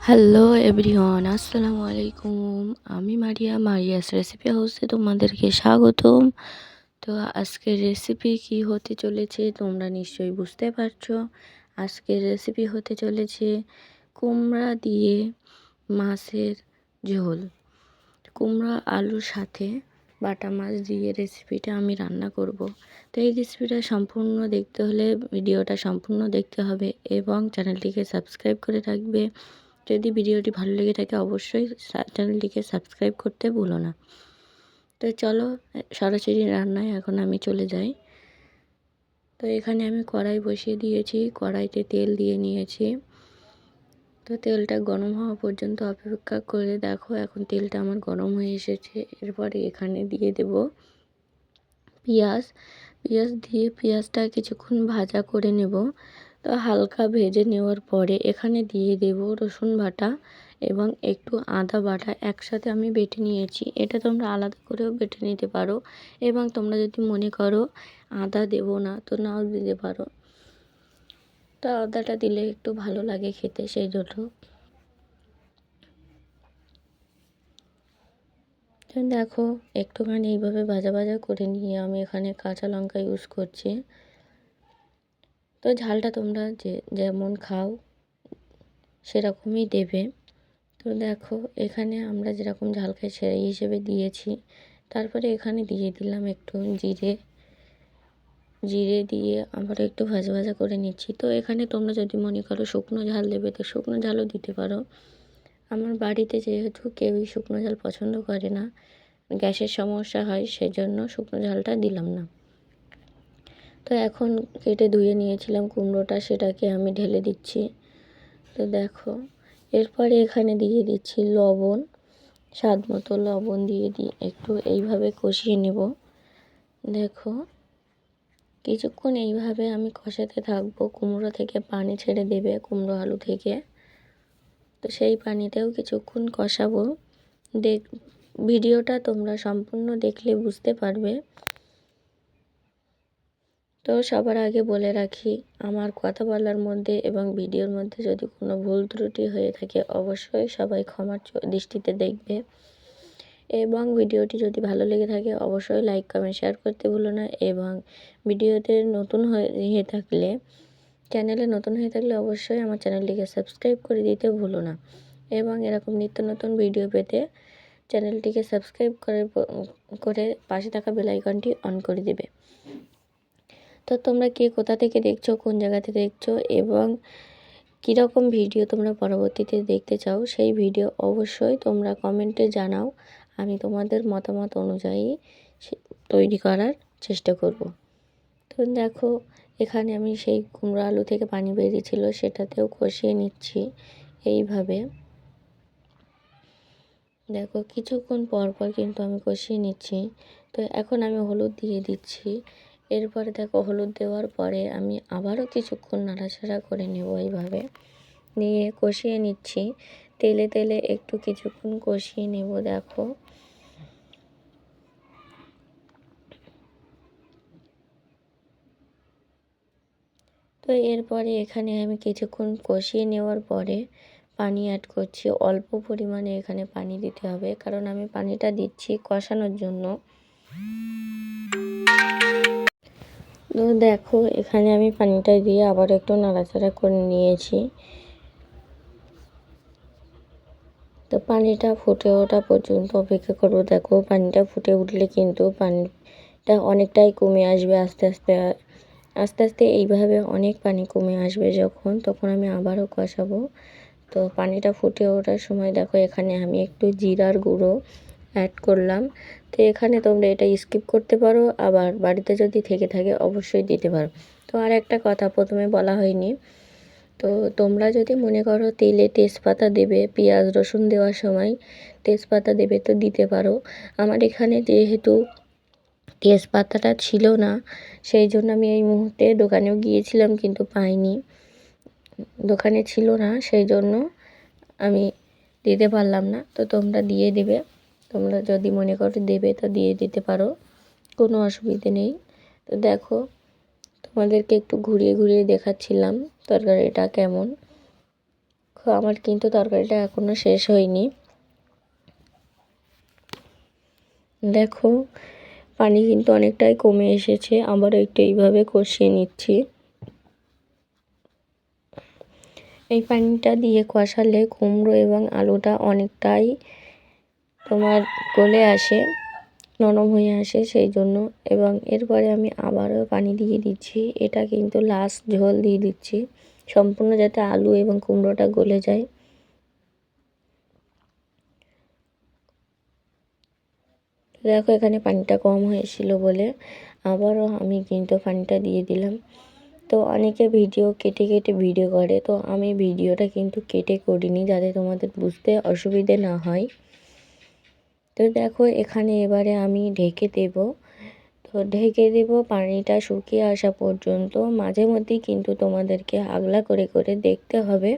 Hello everyone, আসসালামু আলাইকুম। আমি মারিয়াস রেসিপি হাউসে তোমাদেরকে স্বাগতম। তো আজকের রেসিপি কি হতে চলেছে তোমরা নিশ্চয়ই বুঝতে পারছো। আজকের রেসিপি হতে চলেছে কুমড়া দিয়ে মাছের ঝোল। কুমড়া আলুর সাথে বাটা মাছ দিয়ে রেসিপিটা আমি রান্না করব। তো এই রেসিপিটা সম্পূর্ণ দেখতে হলে ভিডিওটা সম্পূর্ণ দেখতে হবে এবং চ্যানেলটিকে সাবস্ক্রাইব করে রাখবে। যদি ভিডিওটি ভালো লেগে থাকে অবশ্যই চ্যানেলটিকে সাবস্ক্রাইব করতে ভুলো না। তো চলো সরাসরি রান্নায় এখন আমি চলে যাই। তো এখানে আমি কড়াই বসিয়ে দিয়েছি, কড়াইতে তেল দিয়ে নিয়েছি। তো তেলটা গরম হওয়া পর্যন্ত অপেক্ষা করে দেখো এখন তেলটা আমার গরম হয়ে এসেছে। এরপরে এখানে দিয়ে দেব পেঁয়াজ। দিয়ে পেঁয়াজটা কিছুক্ষণ ভাজা করে নেব। তো হালকা ভেজে নেওয়ার পরে এখানে দিয়ে দেব রসুন বাটা এবং একটু আদা বাটা একসাথে আমি বেটে নিয়েছি। এটা তোমরা আলাদা করেও বেটে নিতে পারো এবং তোমরা যদি মনে করো আদা দেব না তো নাও দিতে পারো। তো আদাটা দিলে একটু ভালো লাগে খেতে, সেই জন্য। দেখো একটুখানি এইভাবে ভাজা ভাজা করে নিয়ে আমি এখানে কাঁচা লঙ্কা ইউজ করছি। তো ঝালটা তোমরা যেমন খাও সেরকমই দেবে। তো দেখো এখানে আমরা যেরকম ঝাল খাই সেই হিসেবে দিয়েছি। তারপরে এখানে দিয়ে দিলাম একটু জিরে দিয়ে আবার একটু ভাজা ভাজা করে নিচ্ছি। তো এখানে তোমরা যদি মনে করো শুকনো ঝাল দেবে তো শুকনো ঝালও দিতে পারো। আমার বাড়িতে যেহেতু কেউই শুকনো ঝাল পছন্দ করে না, গ্যাসের সমস্যা হয়, সেজন্য শুকনো ঝালটা দিলাম না। তো এখন কেটে ধুয়ে নিয়েছিলাম কুমড়োটা, সেটাকে আমি ঢেলে দিচ্ছি। তো দেখো এরপরে এখানে দিয়ে দিচ্ছি লবণ, স্বাদ মতো লবণ দিয়ে একটু এইভাবে কষিয়ে নেব। দেখো কিছুক্ষণ এইভাবে আমি কষাতে থাকবো। কুমড়ো থেকে পানি ছেড়ে দেবে, কুমড়ো আলু থেকে। তো সেই পানিতেও কিছুক্ষণ কষাবো। ভিডিওটা তোমরা সম্পূর্ণ দেখলে বুঝতে পারবে। তো সবার আগে বলে রাখি, আমার কথা বলার মধ্যে এবং ভিডিওর মধ্যে যদি কোনো ভুল ত্রুটি হয়ে থাকে অবশ্যই সবাই ক্ষমার দৃষ্টিতে দেখবে। এবং ভিডিওটি যদি ভালো লেগে থাকে অবশ্যই লাইক কমেন্ট শেয়ার করতে ভুলো না। এবং ভিডিওতে চ্যানেলে নতুন হয়ে থাকলে অবশ্যই আমার চ্যানেলটিকে সাবস্ক্রাইব করে দিতে ভুলো না। এবং এরকম নিত্য নতুন ভিডিও পেতে চ্যানেলটিকে সাবস্ক্রাইব করে পাশে থাকা বেল আইকনটি অন করে দেবে। তো তোমরা কে কোথা থেকে দেখছো, কোন জায়গাতে দেখছো এবং কীরকম ভিডিও তোমরা পরবর্তীতে দেখতে চাও সেই ভিডিও অবশ্যই তোমরা কমেন্টে জানাও। আমি তোমাদের মতামত অনুযায়ী তৈরি করার চেষ্টা করব। তো দেখো এখানে আমি সেই কুমড়ো আলু থেকে পানি বেরিয়েছিল সেটাতেও কষিয়ে নিচ্ছি এইভাবে। দেখো কিছুক্ষণ পর পর কিন্তু আমি কষিয়ে নিচ্ছি। তো এখন আমি হলুদ দিয়ে দিচ্ছি। এরপরে দেখো হলুদ দেওয়ার পরে আমি আবারও কিছুক্ষণ নাড়াচাড়া করে নেব। এইভাবে নিয়ে কষিয়ে নিচ্ছি তেলে একটু কিছুক্ষণ কষিয়ে নেব। দেখো তো এরপরে এখানে আমি কিছুক্ষণ কষিয়ে নেওয়ার পরে পানি অ্যাড করছি। অল্প পরিমাণে এখানে পানি দিতে হবে, কারণ আমি পানিটা দিচ্ছি কষানোর জন্য। তো দেখো এখানে আমি পানিটা দিয়ে আবার একটু নাড়াচাড়া করে নিয়েছি। তো পানিটা ফুটে ওঠা পর্যন্ত অপেক্ষা করবো। দেখো পানিটা ফুটে উঠলে কিন্তু পানিটা অনেকটাই কমে আসবে আস্তে আস্তে এইভাবে অনেক পানি কমে আসবে তখন আমি আবারও কষাবো। তো পানিটা ফুটে ওঠার সময় দেখো এখানে আমি একটু জিরার গুঁড়ো অ্যাড করলাম। তো এখানে তোমরা এটা স্কিপ করতে পারো, আবার বাড়িতে যদি থেকে থাকে অবশ্যই দিতে পারো। তো আর একটা কথা প্রথমে বলা হয়নি, তো তোমরা যদি মনে করো তেলে তেজপাতা দেবে, পেঁয়াজ রসুন দেওয়ার সময় তেজপাতা দেবে তো দিতে পারো। আমার এখানে যেহেতু তেজপাতাটা ছিল না সেই জন্য আমি এই মুহূর্তে দোকানেও গিয়েছিলাম কিন্তু পাইনি, দোকানে ছিল না, সেই জন্য আমি দিতে পারলাম না। তো তোমরা দিয়ে দেবে, তোমরা যদি মনে করো দেবে তো দিয়ে দিতে পারো, কোনো অসুবিধে নেই। তো দেখো তোমাদেরকে একটু ঘুরিয়ে ঘুরিয়ে দেখাচ্ছিলাম তরকারিটা কেমন। দেখো আমার কিন্তু তরকারিটা এখনও শেষ হয়নি। দেখো পানি কিন্তু অনেকটাই কমে এসেছে, আবারও একটু এইভাবে কষিয়ে নিচ্ছি। এই পানিটা দিয়ে কষালে কুমড়ো এবং আলুটা অনেকটাই তোমার গলে আসে, নরম হয়ে আসে সেই জন্য। এবং এরপরে আমি আবারও পানি দিয়ে দিচ্ছি। এটা কিন্তু লাস্ট ঝোল দিয়ে দিচ্ছি, সম্পূর্ণ যাতে আলু এবং কুমড়োটা গলে যায়। দেখো এখানে পানিটা কম হয়েছিল বলে আবারও আমি কিন্তু পানিটা দিয়ে দিলাম। তো অনেকে ভিডিও কেটে কেটে ভিডিও করে, তো আমি ভিডিওটা কিন্তু কেটে করিনি যাতে তোমাদের বুঝতে অসুবিধে না হয়। তো দেখো এখানে এবারে আমি ঢেকে দেব। তো ঢেকে দেব পানিটা শুকিয়ে আসা পর্যন্ত। মাঝে মধ্যেই কিন্তু তোমাদেরকে আগলা করে করে দেখতে হবে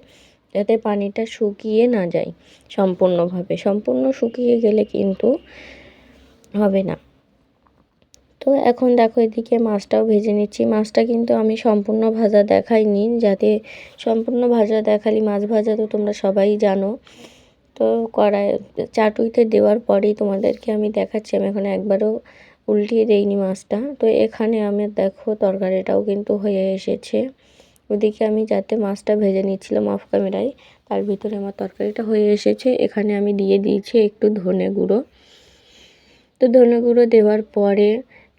যাতে পানিটা শুকিয়ে না যায় সম্পূর্ণভাবে। সম্পূর্ণ শুকিয়ে গেলে কিন্তু হবে না। তো এখন দেখো এদিকে মাছটাও ভেজে নিচ্ছি। মাছটা কিন্তু আমি সম্পূর্ণ ভাজা দেখাইনি, যাতে সম্পূর্ণ ভাজা দেখালে মাছ ভাজা তো তোমরা সবাই জানো। তো কড়াই চাটুইতে দেওয়ার পরেই তোমাদেরকে আমি দেখাচ্ছি, আমি এখন একবারও উল্টিয়ে দেইনি মাছটা। তো এখানে আমি দেখো তরকারিটাও কিন্তু হয়ে এসেছে। ওদিকে আমি যাতে মাছটা ভেজে নিচ্ছিলাম অফ ক্যামেরায়, তার ভিতরে আমার তরকারিটা হয়ে এসেছে। এখানে আমি দিয়ে দিয়েছি একটু ধনে গুঁড়ো। তো ধনে গুঁড়ো দেওয়ার পরে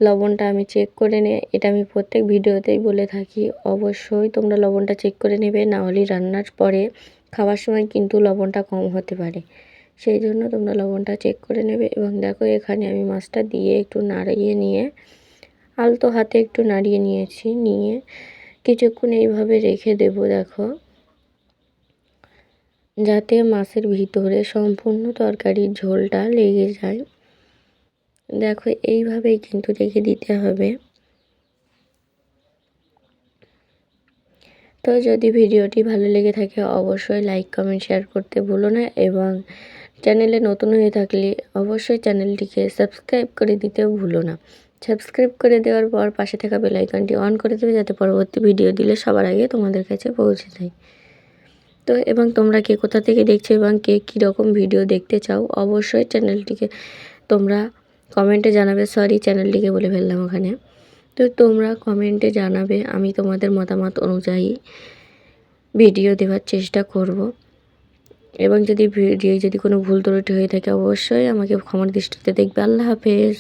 লবণটা আমি চেক করে এটা আমি প্রত্যেক ভিডিওতেই বলে থাকি, অবশ্যই তোমরা লবণটা চেক করে নেবে, না হলে রান্নার পরে খাওয়ার সময় কিন্তু লবণটা কম হতে পারে। সেই জন্য তোমরা লবণটা চেক করে নেবে। এবং দেখো এখানে আমি মাছটা দিয়ে একটু নাড়িয়ে নিয়ে, আলতো হাতে একটু নাড়িয়ে নিয়েছি, নিয়ে কিছুক্ষণ এইভাবে রেখে দেব। দেখো যাতে মাছের ভিতরে সম্পূর্ণ তরকারির ঝোলটা লেগে যায়। দেখো এইভাবেই কিন্তু রেখে দিতে হবে। তো যদি ভিডিওটি ভালো লেগে থাকে অবশ্যই লাইক কমেন্ট শেয়ার করতে ভুলো না, এবং চ্যানেলে নতুন হয়ে থাকলে অবশ্যই চ্যানেলটিকে সাবস্ক্রাইব করে দিতেও ভুলো না। সাবস্ক্রাইব করে দেওয়ার পর পাশে থাকা বেল আইকনটি অন করে দেবে, যাতে পরবর্তী ভিডিও দিলে সবার আগে তোমাদের কাছে পৌঁছে যায়। তো এবং তোমরা কে কোথা থেকে দেখছো এবং কে কীরকম ভিডিও দেখতে চাও অবশ্যই চ্যানেলটিকে তোমরা কমেন্টে জানাবে। সরি, চ্যানেলটিকে বলে ফেললাম ওখানে। তো তোমরা কমেন্টে জানাবে, আমি তোমাদের মতামত অনুযায়ী ভিডিও দেওয়ার চেষ্টা করব। এবং যদি ভিডিও যদি কোনো ভুল ত্রুটি হয়ে থাকে অবশ্যই আমাকে ক্ষমার দৃষ্টিতে দেখবে। আল্লাহ হাফেজ।